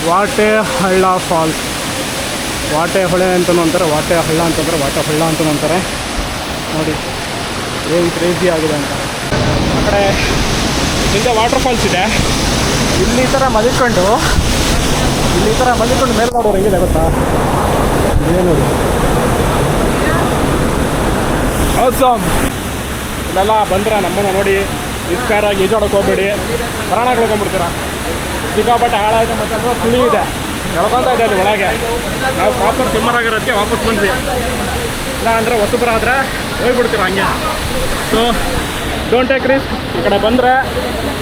ವಾಟೆ ಹಳ್ಳ ಫಾಲ್ಸ್, ವಾಟೆ ಹೊಳೆ ಅಂತಲೂ ಅಂತಾರೆ, ವಾಟೆ ಹಳ್ಳ ಅಂತಂದರೆ ವಾಟೆ ಹಳ್ಳ ಅಂತಲೂ ಅಂತಾರೆ. ನೋಡಿ ಏನು ಕ್ರೇಜಿ ಆಗಿದೆ ಅಂತ. ಆ ಕಡೆ ಹಿಂದೆ ವಾಟರ್ ಫಾಲ್ಸ್ ಇದೆ. ಇಲ್ಲಿ ಈ ಥರ ಮಲಿಕೊಂಡು ಮೇಲೆ ನೋಡೋರು ಹೆಂಗಿದೆ ಗೊತ್ತಾ? ಏನು ಆಸಮ್. ಇಲ್ಲೆಲ್ಲ ಬಂದ್ರೆ ನಮ್ಮನ್ನು ನೋಡಿ ಇಸ್ಕಾರಾಗಿ ಈಜಾಡೋಕೆ ಹೋಗ್ಬೇಡಿ, ಪ್ರಾಣ ಕಳ್ಕೊಂಡ್ಬಿಡ್ತೀರ. ಸಿಕ್ಕಾಪಟ್ಟೆ ಹಾಳಾಯಿತು ಮತ್ತು ಅದು ಸುಳಿ ಇದೆ, ಎಳ್ಕೊತಾ ಇದೆ ಅಲ್ಲಿ ಒಳಗೆ. ನಾವು ಪ್ರಾಪರ್ ಸ್ವಿಮ್ಮರ್ ಆಗಿರೋದಕ್ಕೆ ವಾಪಸ್ ಬಂದ್ವಿ. ಇಲ್ಲ ಅಂದರೆ ಹೊಸಬ್ರು ಆದರೆ ಹೋಗ್ಬಿಡ್ತೀರ ಹಂಗೆ. So don't take risk. ಈ ಕಡೆ ಬಂದರೆ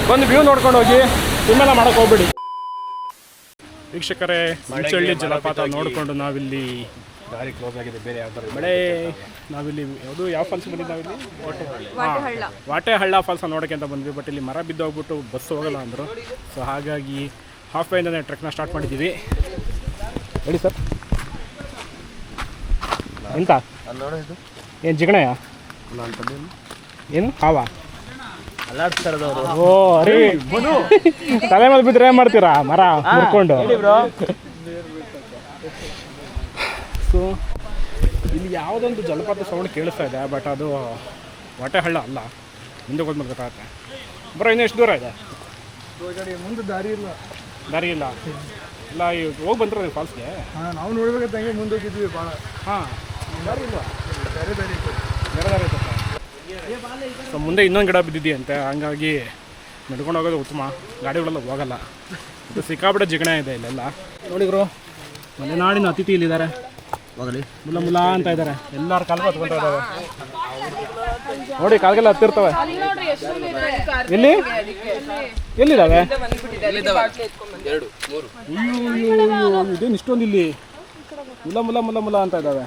ಬಂದು ವ್ಯೂ ನೋಡ್ಕೊಂಡು ಹೋಗಿ, ಸ್ವಿಮ್ಮೆಲ್ಲ ಮಾಡೋಕೆ ಹೋಗ್ಬಿಡಿ. ವೀಕ್ಷಕರೇ, ಮಂಚಳ್ಳಿ ಜಲಪಾತ ನೋಡಿಕೊಂಡು ನಾವಿಲ್ಲಿ ದಾರಿ ಕ್ಲೋಸ್ ಆಗಿದೆ, ಬೇರೆ ಯಾವ್ದಾರು ಮಳೆ ನಾವಿಲ್ಲಿ ಯಾವ ಫಾಲ್ಸ್ ಬಂದಿದ್ದು ನಾವಿಲ್ಲಿ ವಾಟೆ ಹಳ್ಳ ಫಾಲ್ಸ್ ನೋಡೋಕ್ಕೆ ಅಂತ ಬಂದ್ವಿ. ಬಟ್ ಇಲ್ಲಿ ಮರ ಬಿದ್ದೋಗ್ಬಿಟ್ಟು ಬಸ್ ಹೋಗಲ್ಲ ಅಂದರು. ಸೊ ಹಾಗಾಗಿ ಹಾಫ್ ವೇಯಿಂದನೇ ಟ್ರೆಕ್ನ ಸ್ಟಾರ್ಟ್ ಮಾಡಿದ್ದೀವಿ. ಹೇಳಿ ಸರ್, ಎಂತ ನೋಡೋದು ಏನು ಜಿಗಣೆಯ ಏನು ಹಾವ ಅಲ್ಲಾಡ್ತಾರದವರು? ಓ ಅರಿ ತಲೆ ಮೇಲೆ ಬಿದ್ದರೆ ಏನು ಮಾಡ್ತೀರಾ ಮರ ಮುರ್ಕೊಂಡು? ಸೊ ಇಲ್ಲಿ ಯಾವುದೊಂದು ಜಲಪಾತ ಸೌಂಡ್ ಕೇಳಿಸ್ತಾ ಇದೆ, ಬಟ್ ಅದು ವಾಟೆ ಹಳ್ಳ ಅಲ್ಲ. ಮುಂದೆ ಹೋದ್ಮೇಲೆ ಗೊತ್ತಾಗುತ್ತೆ. ಬರೋ ಇನ್ನೂ ಎಷ್ಟು ದೂರ ಇದೆ? ಮುಂದೆ ದಾರಿ ಇಲ್ಲ ಇಲ್ಲ ಹೋಗಿ ಬಂದ್ರೆ ಫಾಲ್ಸ್ಗೆ. ಹಾಂ, ನಾವು ನೋಡ್ಬೇಕಂತ ಹಂಗೆ ಮುಂದೆ ಹೋಗಿದ್ವಿ ಭಾಳ. ಹಾಂ, ದಾರಿ ಇಲ್ಲ, ಬೇರೆ ದಾರಿ ಇರುತ್ತೆ. ಸೊ ಮುಂದೆ ಇನ್ನೊಂದು ಗಿಡ ಬಿದ್ದಿದೆಯಂತೆ, ಹಂಗಾಗಿ ನಡ್ಕೊಂಡು ಹೋಗೋದು ಉತ್ತಮ. ಗಾಡಿಗಳೆಲ್ಲ ಹೋಗಲ್ಲ. ಇದು ಸಿಕ್ಕಾಬಿಟ್ಟೆ ಜಿಗಣೆ ಇದೆ ಇಲ್ಲೆಲ್ಲ. ನೋಡಿದ್ರು ಮಲೆನಾಡಿನ ಅತಿಥಿ ಇಲ್ಲಿದ್ದಾರೆ. ಮುಲ್ಲ ಮುಲ್ಲ ಅಂತ ಇದ್ದಾರೆ. ಎಲ್ಲರ ಕಾಲ್ಗೂ ಹತ್ಕೊಳ್ತಾ ಇದ್ದಾವೆ. ನೋಡಿ ಕಾಲ್ಗೆಲ್ಲ ಹತ್ತಿರ್ತವೆ. ಎಲ್ಲಿದ್ದಾವೆ? ಇದೇನು ಇಷ್ಟೊಂದು ಇಲ್ಲಿ ಮುಲ್ಲ ಮುಲ್ಲ ಮುಲ್ಲ ಮುಲ್ಲ ಅಂತ ಇದ್ದಾವೆ.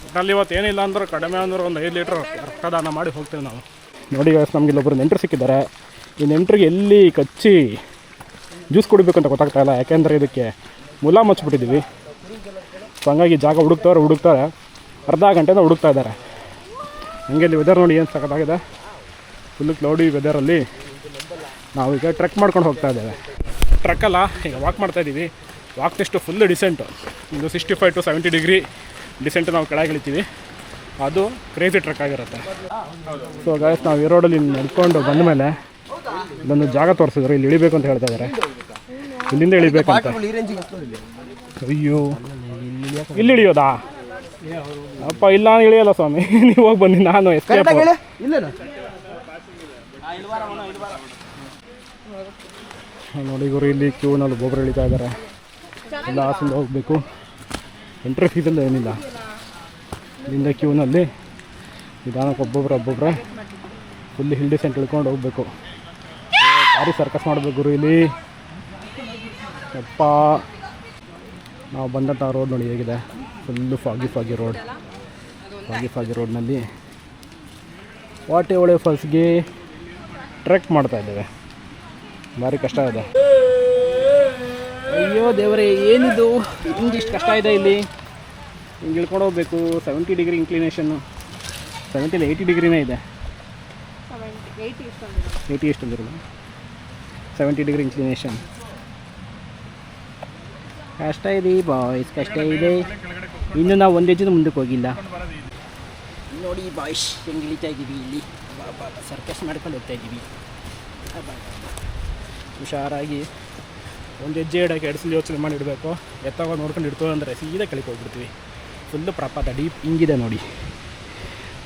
ಒಟ್ಟಲ್ಲಿ ಇವತ್ತು ಏನಿಲ್ಲ ಅಂದ್ರೆ ಕಡಿಮೆ ಅಂದ್ರೆ ಒಂದು 5 ಲೀಟ್ರ್ ರಕ್ತದಾನ ಮಾಡಿ ಹೋಗ್ತೇವೆ ನಾವು. ನೋಡಿ ನಮಗೆ ಇಲ್ಲೊಬ್ಬರು ನೆಂಟರು ಸಿಕ್ಕಿದ್ದಾರೆ. ಈ ನೆಂಟರಿಗೆ ಎಲ್ಲಿ ಕಚ್ಚಿ ಜ್ಯೂಸ್ ಕುಡಿಬೇಕು ಅಂತ ಗೊತ್ತಾಗ್ತಾ ಇಲ್ಲ, ಯಾಕೆಂದರೆ ಇದಕ್ಕೆ ಮುಲ್ಲ ಮುಚ್ಚಿಬಿಟ್ಟಿದ್ದೀವಿ. ಸೊ ಹಂಗಾಗಿ ಜಾಗ ಹುಡುಕ್ತಾರೆ. ಅರ್ಧ ಗಂಟೆಯಿಂದ ಹುಡುಕ್ತಾ ಇದ್ದಾರೆ. ಹಂಗೆ ಇಲ್ಲಿ ವೆದರ್ ನೋಡಿ ಏನು ಸಖತ್ತಾಗಿದೆ. ಫುಲ್ಲು ಕ್ಲೌಡಿ ವೆದರಲ್ಲಿ ನಾವೀಗ ಟ್ರೆಕ್ ಮಾಡ್ಕೊಂಡು ಹೋಗ್ತಾ ಇದ್ದೇವೆ. ಟ್ರೆಕ್ಕಲ್ಲ, ಈಗ ವಾಕ್ ಮಾಡ್ತಾಯಿದ್ದೀವಿ. Walk test full decent. ಇದು 65 to 70 ಡಿಗ್ರಿ ಡಿಸೆಂಟು ನಾವು ಕೆಳಗೆ ಇಳಿತೀವಿ. ಅದು ಕ್ರೇಜಿ ಟ್ರೆಕ್ ಆಗಿರುತ್ತೆ. ಸೊ ಗಾಯ್ಸ್, ನಾವು ಈ ರೋಡಲ್ಲಿ ನಡ್ಕೊಂಡು ಬಂದ ಮೇಲೆ ಇಲ್ಲೊಂದು ಜಾಗ ತೋರಿಸಿದ್ರು. ಇಲ್ಲಿ ಇಳಿಬೇಕು ಅಂತ ಹೇಳ್ತಾ ಇದ್ದಾರೆ. ಇಲ್ಲಿಂದ ಇಳಿಬೇಕಂತ. ಅಯ್ಯೋ, ಇಲ್ಲಿ ಇಳಿಯೋದಾ? ಅಪ್ಪ ಇಲ್ಲ ಇಳಿಯಲ್ಲ ಸ್ವಾಮಿ, ನೀವು ಹೋಗಿ ಬನ್ನಿ, ನಾನು ಎಸ್ಕೇಪ್. ನೋಡಿ ಗುರು, ಇಲ್ಲಿ ಕ್ಯೂನಲ್ಲಿ ಒಬ್ಬೊಬ್ಬರು ಇಳಿತಾ ಇದ್ದಾರೆ. ಎಲ್ಲ ಆಸಿಂದ ಹೋಗಬೇಕು. ಎಂಟ್ರಿ ಫೀಸಲ್ಲಿ ಏನಿಲ್ಲ. ಇಲ್ಲಿಂದ ಕ್ಯೂನಲ್ಲಿ ನಿಧಾನಕ್ಕೆ ಒಬ್ಬೊಬ್ಬರೇ ಫುಲ್ ಹಿಲ್ ಡಿಸೆಂಟ್ ಇಳ್ಕೊಂಡು ಹೋಗಬೇಕು. ಭಾರಿ ಸರ್ಕಸ್ ಮಾಡಬೇಕು ಗುರು ಇಲ್ಲಿ. ಅಪ್ಪ, ನಾವು ಬಂದಂಥ ರೋಡ್ ನೋಡಿ ಹೇಗಿದೆ. ಫುಲ್ಲು ಫಾಗಿ ರೋಡ್ನಲ್ಲಿ ವಾಟೆ ಹೊಳೆ ಫಾಲ್ಸ್ಗೆ ಟ್ರೆಕ್ ಮಾಡ್ತಾ ಇದ್ದೇವೆ. ಭಾರಿ ಕಷ್ಟ ಇದೆ. ಅಯ್ಯೋ ದೇವರೇ, ಏನಿದು ಹಿಂಗಿಷ್ಟು ಕಷ್ಟ ಇದೆ ಇಲ್ಲಿ. ಹಿಂಗೆ ಇಳ್ಕೊಂಡು ಹೋಗ್ಬೇಕು. 70 ಡಿಗ್ರಿ ಇನ್ಕ್ಲಿನೇಷನ್ನು. 70 ಇಲ್ಲ 80 ಡಿಗ್ರಿನೇ ಇದೆ. 80 ಎಷ್ಟೊಂದಿರಲ್ಲ, 70 ಡಿಗ್ರಿ ಇನ್ಕ್ಲಿನೇಷನ್. ಕಷ್ಟ ಇದೆ ಬಾಯ್ಸ್, ಕಷ್ಟ ಇದೆ. ಇನ್ನು ನಾವು ಒಂದು ಹೆಜ್ಜೆ ಮುಂದಕ್ಕೆ ಹೋಗಿಲ್ಲ. ನೋಡಿ ಬಾಯ್ಸ್, ಹೆಂಗೆ ಇಳಿತಾ ಇದ್ದೀವಿ ಇಲ್ಲಿ. ಸರ್ಕಸ್ ಮಾಡ್ಕೊಂಡು ಹೋಗ್ತಾ ಇದ್ದೀವಿ. ಹುಷಾರಾಗಿ ಒಂದು ಹೆಜ್ಜೆ ಇಡೋಕ್ಕೆ 2 ಸಲ ಯೋಚನೆ ಮಾಡಿಡಬೇಕು. ಎತ್ತಾಗ ನೋಡ್ಕೊಂಡು ಇಡ್ತೋ ಅಂದರೆ ಸೀದಾ ಕೆಳಗೆ ಹೋಗ್ಬಿಡ್ತೀವಿ. ಫುಲ್ಲು ಪ್ರಪಾತ ಡೀಪ್ ಹಿಂಗಿದೆ ನೋಡಿ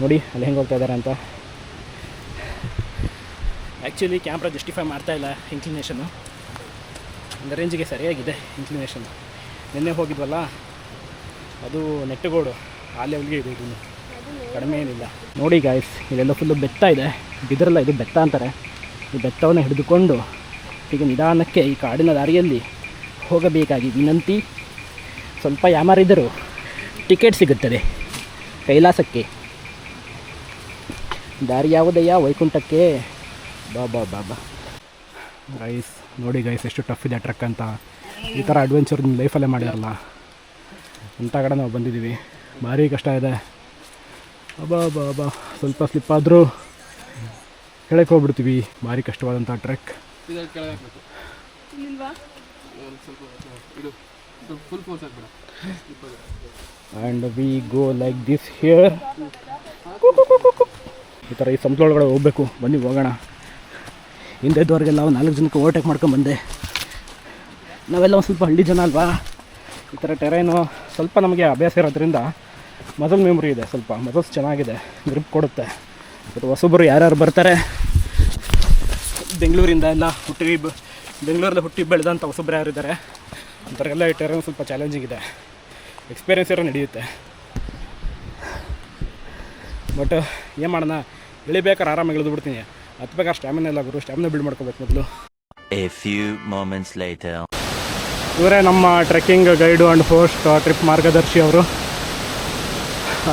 ಅಲ್ಲಿ ಹೆಂಗೆ ಹೋಗ್ತಾ ಇದ್ದಾರೆ ಅಂತ. ಆ್ಯಕ್ಚುಲಿ ಕ್ಯಾಮ್ರಾ ಜಸ್ಟಿಫೈ ಮಾಡ್ತಾಯಿಲ್ಲ ಇನ್ಕ್ಲಿನೇಷನ್ನು. ಒಂದು ರೇಂಜಿಗೆ ಸರಿಯಾಗಿದೆ ಇನ್ಕ್ಲಿನೇಷನ್. ನಿನ್ನೆ ಹೋಗಿದ್ವಲ್ಲ, ಅದು ನೆಟ್ಟಗೋಡು ಆ ಲೆವೆಲ್ಗೆ ಇದೆ. ಇದು ಕಡಿಮೆ ಏನಿಲ್ಲ. ನೋಡಿ ಗಾಯ್ಸ್, ಇಲ್ಲೆಲ್ಲ ಫುಲ್ಲು ಬೆಟ್ಟ ಇದೆ. ಬಿದಿರಲ್ಲ, ಇದು ಬೆಟ್ಟ ಅಂತಾರೆ. ಈ ಬೆಟ್ಟವನ್ನು ಹಿಡಿದುಕೊಂಡು ಈಗ ನಿಧಾನಕ್ಕೆ ಈ ಕಾಡಿನ ದಾರಿಯಲ್ಲಿ ಹೋಗಬೇಕಾಗಿ ವಿನಂತಿ. ಸ್ವಲ್ಪ ಯಾಮಾರಿದ್ದರೂ ಟಿಕೆಟ್ ಸಿಗುತ್ತದೆ ಕೈಲಾಸಕ್ಕೆ. ದಾರಿ ಯಾವುದಯ್ಯ ವೈಕುಂಠಕ್ಕೆ? ಬಾಬಾ ಗೈಸ್, ನೋಡಿ ಗೈಸ್, ಎಷ್ಟು ಟಫ್ ಇದೆ ಟ್ರೆಕ್ ಅಂತ. ಈ ಥರ ಅಡ್ವೆಂಚರ್ ನಿಮ್ಮ ಲೈಫಲ್ಲೇ ಮಾಡಿರಲ್ಲ ಅಂಥ ಕಡೆ ನಾವು ಬಂದಿದ್ದೀವಿ. ಭಾರಿ ಕಷ್ಟ ಇದೆ. ಬಾಬಾ ಸ್ವಲ್ಪ ಸ್ಲಿಪ್ ಆದರೂ ಕೆಳಗೆ ಹೋಗ್ಬಿಡ್ತೀವಿ. ಭಾರಿ ಕಷ್ಟವಾದಂಥ trek. And we go like this here. ಈ ಥರ ಈ ಸಮುದ್ರೊಳಗಡೆ ಹೋಗಬೇಕು. ಬನ್ನಿ ಹೋಗೋಣ. ಹಿಂದೆದ್ದವ್ರಿಗೆಲ್ಲ ಒಂದು 4 ಜನಕ್ಕೆ ಓವರ್ಟೇಕ್ ಮಾಡ್ಕೊಂಬಂದೆ. ನಾವೆಲ್ಲ ಒಂದು ಸ್ವಲ್ಪ ಹಳ್ಳಿ ಜನ ಅಲ್ವಾ, ಈ ಥರ ಟೆರೈನು ಸ್ವಲ್ಪ ನಮಗೆ ಅಭ್ಯಾಸ ಇರೋದ್ರಿಂದ ಮಸಲ್ ಮೆಮ್ರಿ ಇದೆ, ಸ್ವಲ್ಪ ಮಸಲ್ಸ್ ಚೆನ್ನಾಗಿದೆ, ಗ್ರಿಪ್ ಕೊಡುತ್ತೆ. ಬಟ್ ಹೊಸೊಬ್ಬರು ಯಾರ್ಯಾರು ಬರ್ತಾರೆ ಬೆಂಗಳೂರಿಂದ ಎಲ್ಲ ಬೆಂಗಳೂರಲ್ಲಿ ಹುಟ್ಟಿ ಬೆಳೆದಂಥ ಹೊಸೊಬ್ಬರು ಯಾರಿದ್ದಾರೆ ಅಂಥವ್ರಿಗೆಲ್ಲ ಈ ಟೆರೈನ್ ಸ್ವಲ್ಪ ಚಾಲೆಂಜಿಂಗ್ ಇದೆ. ಎಕ್ಸ್ಪೀರಿಯೆನ್ಸ್ ಇರೋ ನಡೆಯುತ್ತೆ. ಬಟ್ ಏನು ಮಾಡೋಣ, ಇಳಿಬೇಕಾದ್ರೆ ಆರಾಮಾಗಿ ಇಳಿದು ಬಿಡ್ತೀನಿ. ಹತ್ಬೇಕಾದ್ರೆ ಸ್ಟ್ಯಾಮಿನಾ ಇಲ್ಲ ಗುರು, ಸ್ಟ್ಯಾಮಿನಾ ಬಿಲ್ಡ್ ಮಾಡ್ಕೋಬೇಕು ಮೊದಲು. ಇವರೇ ನಮ್ಮ trekking guide and host, trip ಮಾರ್ಗದರ್ಶಿ ಅವರು,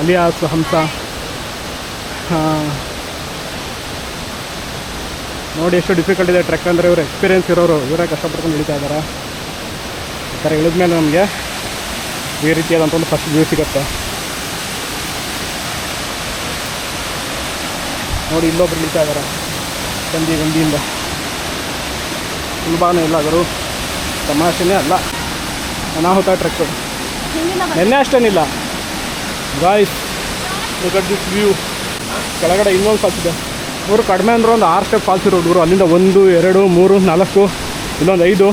ಅಲಿಯಾಸ್ ಹಂಸ. ನೋಡಿ ಎಷ್ಟು ಡಿಫಿಕಲ್ಟ್ ಇದೆ ಟ್ರೆಕ್ ಅಂದರೆ. ಇವರು ಎಕ್ಸ್ಪೀರಿಯೆನ್ಸ್ ಇರೋರು, ಇವರೇ ಕಷ್ಟಪಡ್ಕೊಂಡು ಇಳಿತಾ ಇದ್ದಾರೆ. ಈ ಥರ ಇಳಿದ್ಮೇಲೆ ನಮಗೆ ಈ ರೀತಿಯಾದಂಥ ಒಂದು ಫಸ್ಟ್ ವ್ಯೂ ಸಿಗುತ್ತೆ. ನೋಡಿ ಇಲ್ಲೊಬ್ರು ಇಳಿತಾ ಇದ್ದಾರೆ ಗಂದಿಯಿಂದ. ಸುಲಭನೇ ಇಲ್ಲ ಗುರು, ತಮಾಷೆನೇ ಅಲ್ಲ, ಅನಾಹುತ ಟ್ರೆಕ್. ನೆನ್ನೆ ಅಷ್ಟೇನಿಲ್ಲ guys. Look at this view. ಕೆಳಗಡೆ ಇನ್ನೊಂದು ಫಾಲ್ಸ್ ಇದೆ. ಇವರು ಕಡಿಮೆ ಅಂದ್ರೆ ಒಂದು 6 ಸ್ಟೆಪ್ ಫಾಲ್ಸ್ ಇರೋದು ಗುರು. ಅಲ್ಲಿಂದ 1, 2, 3, 4, ಇಲ್ಲೊಂದು 5,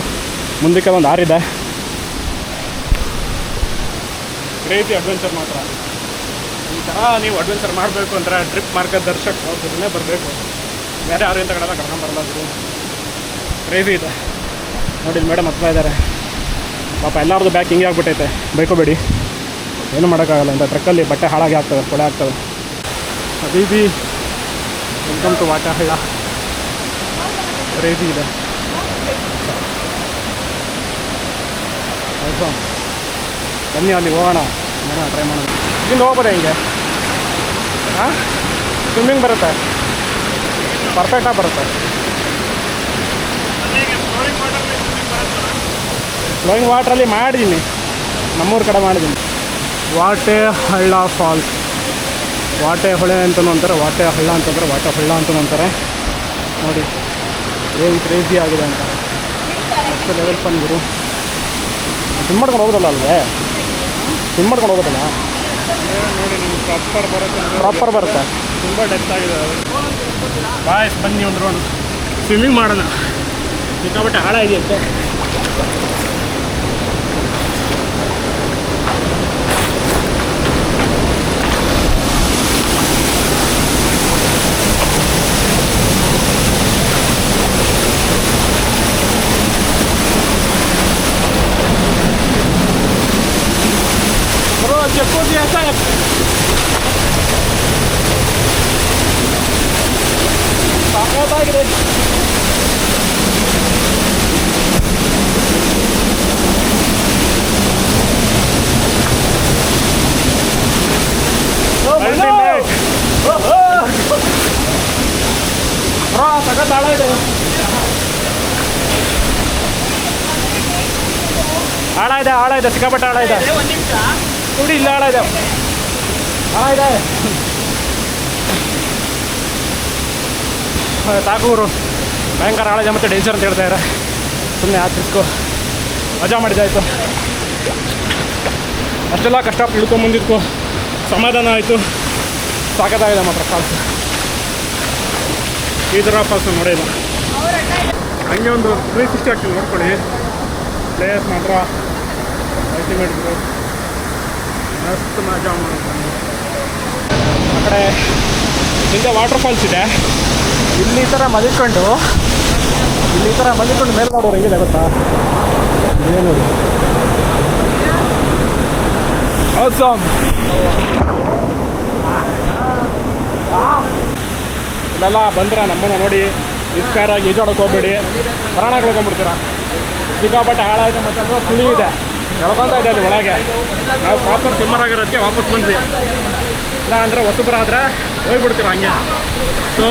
ಮುಂದಕ್ಕೆ ಒಂದು 6 ಇದೆ. ಕ್ರೇಜಿ ಅಡ್ವೆಂಚರ್ ಮಾತ್ರ. ಈ ಥರ ನೀವು ಅಡ್ವೆಂಚರ್ ಮಾಡಬೇಕು ಅಂದರೆ ಟ್ರಿಪ್ ಮಾರ್ಗದರ್ಶಕ ಅವ್ರ ಜೊತೆ ಬರಬೇಕು. ಬೇರೆ ಯಾರು ಇಂಥ ಕಡೆಲ್ಲ ಕರ್ಕೊಂಬರಲ್ಲ ಗುರು. ಕ್ರೇಜಿ ಇದೆ. ನೋಡಿ ಮೇಡಮ್ ಹತ್ತಾ ಇದ್ದಾರೆ ಪಾಪ. ಎಲ್ಲರದು ಬ್ಯಾಕ್ ಹಿಂಗೆ ಆಗ್ಬಿಟ್ಟೈತೆ, ಬೈಕೋಬೇಡಿ, ಏನೂ ಮಾಡೋಕ್ಕಾಗಲ್ಲ. ಇಂಥ ಟ್ರಕ್ಕಲ್ಲಿ ಬಟ್ಟೆ ಹಾಳಾಗಿ ಆಗ್ತವೆ, ಕೊಳೆ ಆಗ್ತವೆ. ಅಬೀಬಿ ವೆಲ್ಕಮ್ ಟು ವಾಟಹಳ್ಳ. ಕ್ರೇಜಿ ಇದೆ. ಹೌದು, ಬನ್ನಿ ಅಲ್ಲಿ ಹೋಗೋಣ, ಟ್ರೈ ಮಾಡೋಣ. ಇಲ್ಲಿಂದ ಹೋಗ್ಬೋದ ಹಿಂಗೆ? ಹಾಂ, ಸ್ವಿಮ್ಮಿಂಗ್ ಬರುತ್ತೆ, ಪರ್ಫೆಕ್ಟಾಗಿ ಬರುತ್ತೆ. ಫ್ಲೋಯಿಂಗ್ ವಾಟ್ರಲ್ಲಿ ಮಾಡಿದ್ದೀನಿ, ನಮ್ಮೂರ ಕಡೆ ಮಾಡಿದ್ದೀನಿ. ವಾಟೆಹಳ್ಳ ಫಾಲ್ಸ್, ವಾಟೆಹೊಳೆ ಅಂತಲೂ ಅಂತಾರೆ, ವಾಟೆಹಳ್ಳ ಅಂತಂದರೆ ವಾಟೆಹಳ್ಳ ಅಂತಲೂ ಅಂತಾರೆ. ನೋಡಿ ಏನು ಕ್ರೇಜಿ ಆಗಿದೆ ಅಂತ. ಅಷ್ಟು ಲೆವೆಲ್ ಫನ್ ಗುರು. ಸ್ವಿಮ್ ಮಾಡ್ಕೊಂಡು ಹೋಗೋದಲ್ಲ ಅಲ್ವೇ, ಸ್ವಿಮ್ ಮಾಡ್ಕೊಂಡು ಹೋಗೋದಲ್ಲ. ನೋಡಿ ನಿಮ್ಗೆ ಪ್ರಾಪರ್ ಬರುತ್ತೆ. ತುಂಬ ಡೆಪ್ತ್ ಆಗಿದೆ. ಬಾಯ್ಸ್ ಬನ್ನಿ ಒಂದು ರೌಂಡ್ ಸ್ವಿಮ್ಮಿಂಗ್ ಮಾಡೋಣ. ಸಿಕ್ಕಾಬಟ್ಟೆ ಹಾಳ ಇದೆಯಂತೆ. ಜಕ್ಕೋದಿ ಅಂತ ಸಾಕಾಗಿದೆ. ಸಖತ್ ಆಳ ಇದೆ, ಆಳ ಇದೆ, ಸಿಕ್ಕಾಪಟ್ಟೆ ಆಳ ಇದೆ. ನೋಡಿ ಇಲ್ಲ ಆಳ ಇದೆ, ಸಾಕೂರು ಭಯಂಕರ ಆಳ ಇದೆ. ಮತ್ತು ಡೇಂಜರ್ ಅಂತ ಹೇಳ್ತಾ ಇದ್ದಾರೆ. ಸುಮ್ಮನೆ ಆಚರಿಸ್ಕೊ, ಮಜಾ ಮಾಡಿದ್ದಾಯಿತು. ಅಷ್ಟೆಲ್ಲ ಕಷ್ಟ ಇಳ್ಕೊಂಬಂದಿದ್ಕೋ ಸಮಾಧಾನ ಆಯಿತು. ಸಾಕತ್ತಾಗಿದೆ ಮಾತ್ರ ಫಾಲ್ಸ್. ಈ ಥರ ಫಾಲ್ಸ್ ನೋಡಿಲ್ಲ. ಹಂಗೆ ಒಂದು 360 ಆಗ್ತೀವಿ ನೋಡ್ಕೊಳ್ಳಿ. ಪ್ಲೇಯರ್ಸ್ ಮಾತ್ರ ಅಲ್ಟಿಮೇಟ್ ಗುರು, ಮಸ್ತ್ ಮಜಾ ಮಾಡ್ಕೊಂಡು. ಆ ಕಡೆ ಹಿಂದೆ ವಾಟರ್ ಫಾಲ್ಸ್ ಇದೆ. ಇಲ್ಲಿ ಈ ಥರ ಮಲಿಕೊಂಡು ಮೇಲೆ ನೋಡೋರು ಹೆಂಗಿದೆ ಗೊತ್ತಾ? ಏನು awesome. ಇಲ್ಲೆಲ್ಲ ಬಂದ್ರೆ ನಮ್ಮನ್ನು ನೋಡಿ ಇಸ್ಕಾರಾಗಿ ಈಜಾಡೋಕೆ ಹೋಗ್ಬೇಡಿ, ಪ್ರಾಣ ಕಳ್ಕೊಂಡ್ಬಿಡ್ತೀರ. ಸಿಕ್ಕಾಪಟ್ಟೆ ಹಾಳಾಯಿತು. ಮತ್ತು ಅದು ಸುಳಿ ಇದೆ, ಎಳ್ಕೊತಾ ಇದೆ ಅಲ್ಲಿ ಒಳಗೆ. ನಾವು ಪ್ರಾಪರ್ ಸ್ವಿಮ್ಮರ್ ಆಗಿರೋದಕ್ಕೆ ವಾಪಸ್ ಬಂದ್ವಿ. ಇಲ್ಲ ಅಂದರೆ ಹೊಸಬ್ರಾದರೆ ಹೋಗ್ಬಿಡ್ತೀರ ಹಂಗೆ. So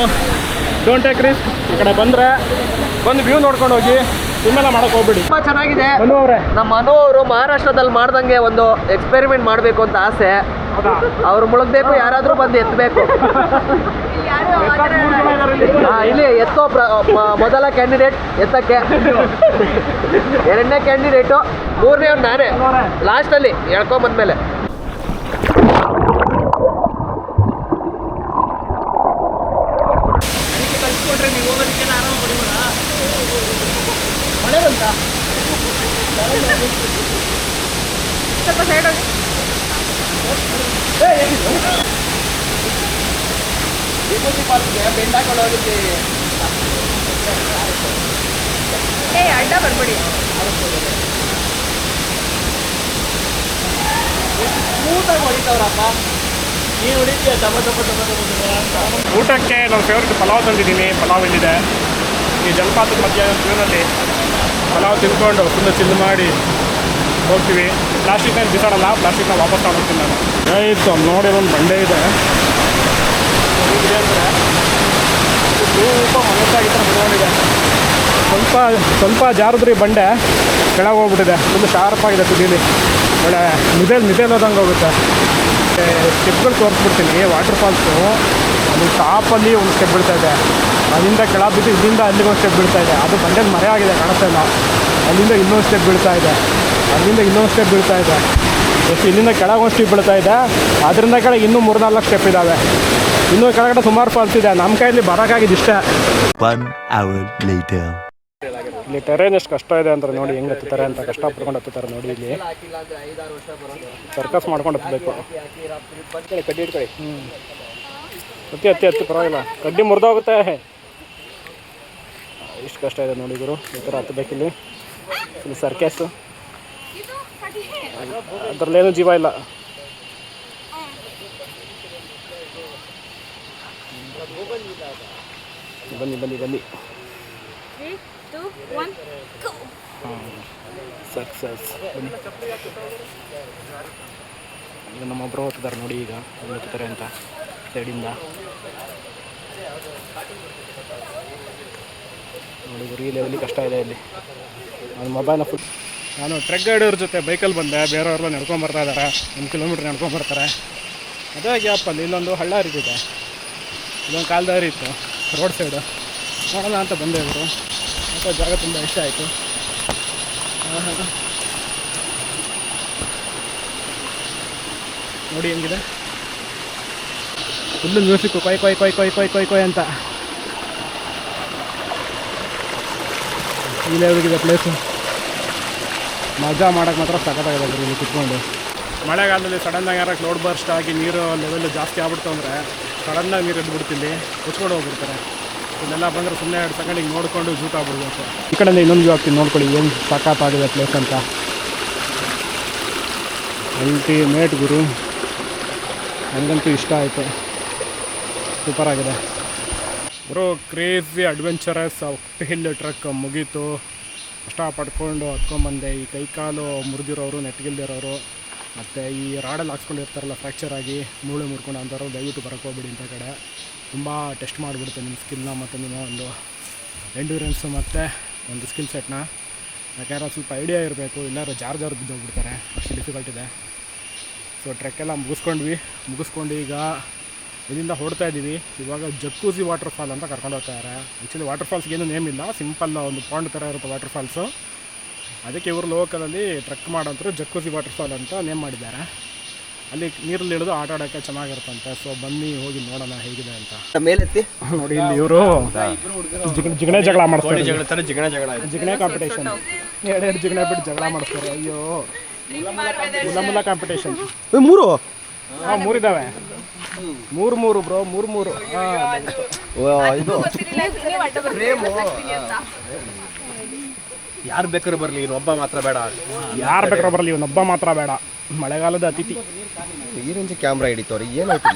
don't take risk. ಈ ಕಡೆ ಬಂದರೆ ಬಂದು ವ್ಯೂ ನೋಡ್ಕೊಂಡು ಹೋಗಿ, ಸ್ವಿಮ್ಮೆಲ್ಲ ಮಾಡೋಕೆ ಹೋಗ್ಬಿಡಿ. ತುಂಬ ಚೆನ್ನಾಗಿದೆ. ನಮ್ಮ ಅನು ಅವರು ಮಹಾರಾಷ್ಟ್ರದಲ್ಲಿ ಮಾಡ್ದಂಗೆ ಒಂದು ಎಕ್ಸ್ಪೆರಿಮೆಂಟ್ ಮಾಡಬೇಕು ಅಂತ ಆಸೆ. ಹೌದಾ? ಅವ್ರು ಮುಳುಗ್ಬೇಕು, ಯಾರಾದ್ರೂ ಬಂದು ಎತ್ತಬೇಕು. ಇಲ್ಲಿ ಎತ್ತೋ ಮೊದಲ ಕ್ಯಾಂಡಿಡೇಟ್ ಎತ್ತಕ್ಕೆ, ಎರಡನೇ ಕ್ಯಾಂಡಿಡೇಟು, ಮೂರನೇ ನಾನೇ ಲಾಸ್ಟಲ್ಲಿ ಹೇಳ್ಕೊಂಬಂದ್ಮೇಲೆ. ಸ್ವಲ್ಪ ಸೈಡ್ ಹೋಗಿ. ಅಡ್ಡ ಬರ್ಬೇಡಿ. ಊಟಕ್ಕೆ ನಮ್ಮ ಫೇವ್ರೆಟ್ ಪಲಾವ್ ತಂದಿದ್ದೀನಿ. ಪಲಾವ್ ಇಲ್ಲಿದೆ. ಈ ಜಲಪಾತದ ಮಧ್ಯ ಜೀವನದಲ್ಲಿ ಪಲಾವ್ ತಿನ್ಕೊಂಡು ಫುಲ್ಲು ಚಿಲ್ಲು ಮಾಡಿ ಹೋಗ್ತೀವಿ. ಪ್ಲಾಸ್ಟಿಕ್ನಲ್ಲಿ ಬಿಸಾಡಲ್ಲ, ಪ್ಲಾಸ್ಟಿಕ್ನ ವಾಪಸ್ ತಗೊಂಡೋಗ್ತೀನಿ ನಾನು. ಆಯಿತು, ನೋಡಿ ಒಂದು ಬಂಡೆ ಇದೆ. ಹೇಗಿದೆ ಅಂದರೆ ಸ್ವಲ್ಪ ಮನಸ್ಸಾಗಿತ್ತು ಬಿಡ್ಕೊಂಡಿದೆ. ಸ್ವಲ್ಪ ಜಾರದ್ರಿ ಬಂಡೆ ಕೆಳಗೆ ಹೋಗ್ಬಿಟ್ಟಿದೆ. ಫುಲ್ಲು ಶಾರ್ಪ್ ಆಗಿದೆ ತುದಿಲಿ. ಒಳ್ಳೆ ಮಿದೇಲೋದಂಗೆ ಹೋಗುತ್ತೆ. ಸ್ಟೆಪ್ಗಳು ತೋರಿಸ್ಬಿಡ್ತೀನಿ. ವಾಟರ್ ಫಾಲ್ಸು ಅದು ಟಾಪಲ್ಲಿ ಒಂದು ಸ್ಟೆಪ್ ಬೀಳ್ತಾ ಇದೆ. ಅಲ್ಲಿಂದ ಕೆಳಗೆ ಬಿದ್ದು ಇಲ್ಲಿಂದ ಅಲ್ಲಿಗೆ ಒಂದು ಸ್ಟೆಪ್ ಬೀಳ್ತಾ ಇದೆ. ಅದು ಬಂಡೆದ ಮರೆ ಆಗಿದೆ, ಕಾಣಿಸ್ತಾ ಇಲ್ಲ. ಅಲ್ಲಿಂದ ಇನ್ನೊಂದು ಸ್ಟೆಪ್ ಬೀಳ್ತಾ ಇದೆ, ಅಲ್ಲಿಂದ ಇನ್ನೊಂದು ಸ್ಟೆಪ್ ಬೀಳ್ತಾ ಇದೆ. ಎಷ್ಟು ಇಲ್ಲಿಂದ ಕೆಳಗೆ ಒಂದು ಸ್ಟೆಪ್ ಬೀಳ್ತಾ ಇದೆ. ಅದರಿಂದ ಕೆಳಗೆ ಇನ್ನೂ 3-4 ಸ್ಟೆಪ್ ಇದ್ದಾವೆ. ಇನ್ನೂ ಕೆಳಗಡೆ ಸುಮಾರು ಫಾಲ್ಸ್ ಇದೆ. ನಮ್ಮ ಕೈಯಲ್ಲಿ ಬರೋಕ್ಕಾಗಿದ್ದು ಇಷ್ಟೇ. 1 hour later. ಇಲ್ಲಿ ಟೆರೇನ್ ಎಷ್ಟು ಕಷ್ಟ ಇದೆ ಅಂತ ನೋಡಿ, ಹೆಂಗೆ ಹತ್ತುತ್ತಾರೆ ಅಂತ. ಕಷ್ಟ ಪಡ್ಕೊಂಡು ಹತ್ತುತ್ತಾರೆ ನೋಡಿ. ಇಲ್ಲಿ ಸರ್ಕಸ್ ಮಾಡ್ಕೊಂಡು ಹತ್ತಬೇಕು. ಕಡ್ಡಿ ಇಟ್ಕೊಳ್ಳಿ. ಹತ್ತಿ ಪರವಾಗಿಲ್ಲ. ಕಡ್ಡಿ ಮುರಿದೋಗುತ್ತೆ. ಇಷ್ಟು ಕಷ್ಟ ಇದೆ ನೋಡಿ ಗುರು. ಈ ಥರ ಹತ್ತಬೇಕಿಲ್ಲಿ. ಇಲ್ಲಿ ಸರ್ಕಸ್ಸು, ಅದರಲ್ಲೇನು ಜೀವ ಇಲ್ಲ. ಬನ್ನಿ. 3, 2, 1, go. ಸಕ್ಸಸ್. ಈಗ ನಮ್ಮೊಬ್ಬರು ಹೋಗ್ತಿದ್ದಾರೆ ನೋಡಿ. ಈಗ ಹೆಂಗೆ ಹೋಗ್ತಾರೆ ಅಂತ ಸೈಡಿಂದ ನೋಡಿ ಗುರು. ಈ ಲೆವೆಲಿಗೆ ಕಷ್ಟ ಇದೆ ಇಲ್ಲಿ. ನನ್ನ ಮೊಬೈಲ್ನ ಫುಲ್. ನಾನು ಟ್ರೆಕ್ ಗೈಡವ್ರ ಜೊತೆ ಬೈಕಲ್ಲಿ ಬಂದೆ. ಬೇರೆಯವ್ರೆಲ್ಲ ನಡ್ಕೊಂಬರ್ತಾ ಇದ್ದಾರೆ. 1 ಕಿಲೋಮೀಟ್ರ್ ನಡ್ಕೊಂಬರ್ತಾರೆ. ಅದೇ ಗ್ಯಾಪಲ್ಲಿ ಇಲ್ಲೊಂದು ಹಳ್ಳ ಹರಿತಿದೆ. ಇಲ್ಲೊಂದು ಕಾಲ್ದಾರಿ ಇತ್ತು ರೋಡ್ ಸೈಡು. ನೋಡೋಣ ಅಂತ ಬಂದೆ ಇವರು. ಮತ್ತು ಜಾಗ ತುಂಬ ಇಷ್ಟ ಆಯಿತು. ನೋಡಿ ಹೆಂಗಿದೆ. ಫುಲ್ಲು ಮ್ಯೂಸಿಕ್ಕು ಕೊಯ್ ಕೊಯ್ ಕೊಯ್ ಕೊಯ್ ಕೊಯ್ ಕೊಯ್ ಕೊಯ್ ಅಂತ. ಈ ಲೆವೆಲ್ಗಿದೆ ಪ್ಲೇಸು. ಮಜಾ ಮಾಡೋಕ್ಕೆ ಮಾತ್ರ ಸಖತ್ತಾಗಿದೆ ಇಲ್ಲಿ ಕುತ್ಕೊಂಡು. ಮಳೆಗಾಲದಲ್ಲಿ ಸಡನ್ನಾಗಿ ಯಾರು ಕ್ಲೌಡ್ ಬರ್ಸ್ಟ್ ಆಗಿ ನೀರು ಲೆವೆಲ್ ಜಾಸ್ತಿ ಆಗ್ಬಿಡ್ತು ಅಂದರೆ ಸಡನ್ನಾಗಿ ನೀರು ಎದ್ಬಿಡ್ತಿಲ್ಲಿ ಮುಚ್ಕೊಂಡು ಹೋಗ್ಬಿಡ್ತಾರೆ. ಇಲ್ಲೆಲ್ಲ ಬಂದರೆ ಸುಮ್ಮನೆ 2 ಸೆಕೆಂಡಿಗೆ ನೋಡಿಕೊಂಡು ಜೂಟ್ ಆಗ್ಬಿಡ್ಬೇಕು. ಈ ಕಡೆಯಿಂದ ಇನ್ನೊಂದು ವ್ಯೂ ಆಗ್ತೀನಿ ನೋಡ್ಕೊಳ್ಳಿ ಏನು ಸಖತ್ತಾಗಿದೆ ಪ್ಲೇಸ್ ಅಂತ. ಅಲ್ಟಿಮೇಟ್ ಗುರು, ನನಗಂತೂ ಇಷ್ಟ ಆಯಿತು. ಸೂಪರಾಗಿದೆ ಗುರು. ಕ್ರೇಜಿ ಅಡ್ವೆಂಚರಸ್ ಹಿಲ್ ಟ್ರಕ್ ಮುಗೀತು. ಕಷ್ಟಪಡ್ಕೊಂಡು ಹತ್ಕೊಂಡ್ಬಂದೆ. ಈ ಕೈಕಾಲು ಮುರಿದಿರೋರು, ನೆಟ್ಗಿಲ್ದಿರೋರು, ಮತ್ತು ಈ ರಾಡಲ್ಲಿ ಹಾಕ್ಸ್ಕೊಂಡಿರ್ತಾರಲ್ಲ ಫ್ರ್ಯಾಕ್ಚರ್ ಆಗಿ ಮೂಳೆ ಮುರ್ಕೊಂಡು ಅಂಥವ್ರು ದಯವಿಟ್ಟು ಬರೋಕ್ಕೆ ಹೋಗ್ಬಿಡಿ ಇಂಥ ಕಡೆ. ತುಂಬ ಟೆಸ್ಟ್ ಮಾಡಿಬಿಡುತ್ತೆ ನಿಮ್ಮ ಸ್ಕಿಲ್ನ ಮತ್ತು ನಿಮ್ಮ ಒಂದು ಎಂಡ್ಯೂರೆನ್ಸು ಮತ್ತು ಒಂದು ಸ್ಕಿಲ್ ಸೆಟ್ನ. ಯಾಕೆಂದ್ರೆ ಸ್ವಲ್ಪ ಐಡಿಯಾ ಇರಬೇಕು. ಎಲ್ಲರೂ ಜಾರ್ಜವ್ರು ಬಿದ್ದೋಗ್ಬಿಡ್ತಾರೆ, ಅಷ್ಟು ಡಿಫಿಕಲ್ಟ್ ಇದೆ. ಸೊ ಟ್ರೆಕ್ಕೆಲ್ಲ ಮುಗಿಸ್ಕೊಂಡು ಈಗ ಇಲ್ಲಿಂದ ಹೊಡ್ತಾ ಇದ್ದೀವಿ. ಇವಾಗ ಜಕ್ಕೂಸಿ ವಾಟರ್ ಫಾಲ್ ಅಂತ ಕರ್ಕೊಂಡು ಹೋಗ್ತಾಯಿದ್ದಾರೆ. ಆ್ಯಕ್ಚುಲಿ ವಾಟರ್ ಫಾಲ್ಸ್ಗೇನು ನೇಮ್ ಇಲ್ಲ, ಸಿಂಪಲ್ ಒಂದು ಪಾಂಡ್ ಥರ ಇರುತ್ತೆ ವಾಟರ್ ಫಾಲ್ಸು. ಅದಕ್ಕೆ ಇವರು ಲೋಕಲಲ್ಲಿ ಟ್ರೆಕ್ ಮಾಡೋಂಥರು ಜಕ್ಕೂಸಿ ವಾಟರ್ ಫಾಲ್ ಅಂತ ನೇಮ್ ಮಾಡಿದ್ದಾರೆ. ಅಲ್ಲಿ ನೀರಲ್ಲಿ ಇಳಿದು ಆಟ ಆಡೋಕ್ಕೆ ಚೆನ್ನಾಗಿರುತ್ತಂತೆ. ಸೊ ಬನ್ನಿ ಹೋಗಿ ನೋಡೋಣ ಹೇಗಿದೆ ಅಂತ. ಮೇಲೆತ್ತಿ ನೋಡಿ ಇಲ್ಲಿ ಇವರು ಜಿಗಣೆ ಜಗಳ ಮಾಡ್ತಾರೆ. ಜಿಗಣೆ ಕಾಂಪಿಟೇಷನ್. 2 ಜಿಗಣೆ ಬಿಟ್ಟು ಜಗಳ ಮಾಡಿಸ್ತಾರೆ. ಅಯ್ಯೋ, ಮುಲ್ಲ ಕಾಂಪಿಟೇಷನ್. 3 ಇದ್ದಾವೆ. 3 ಬ್ರೋ, 3. ಇದು ಯಾರು ಬೇಕಾದ್ರೂ ಬರಲಿ, ಇವನೊಬ್ಬ ಮಾತ್ರ ಬೇಡ. ಯಾರು ಬೇಕಾದ್ರೂ ಬರಲಿ, ಇವನೊಬ್ಬ ಮಾತ್ರ ಬೇಡ. ಮಳೆಗಾಲದ ಅತಿಥಿ. ಈ ರೇಂಜ್ ಕ್ಯಾಮ್ರಾ ಹಿಡಿತವ್ರಿ. ಏನಾಯ್ತು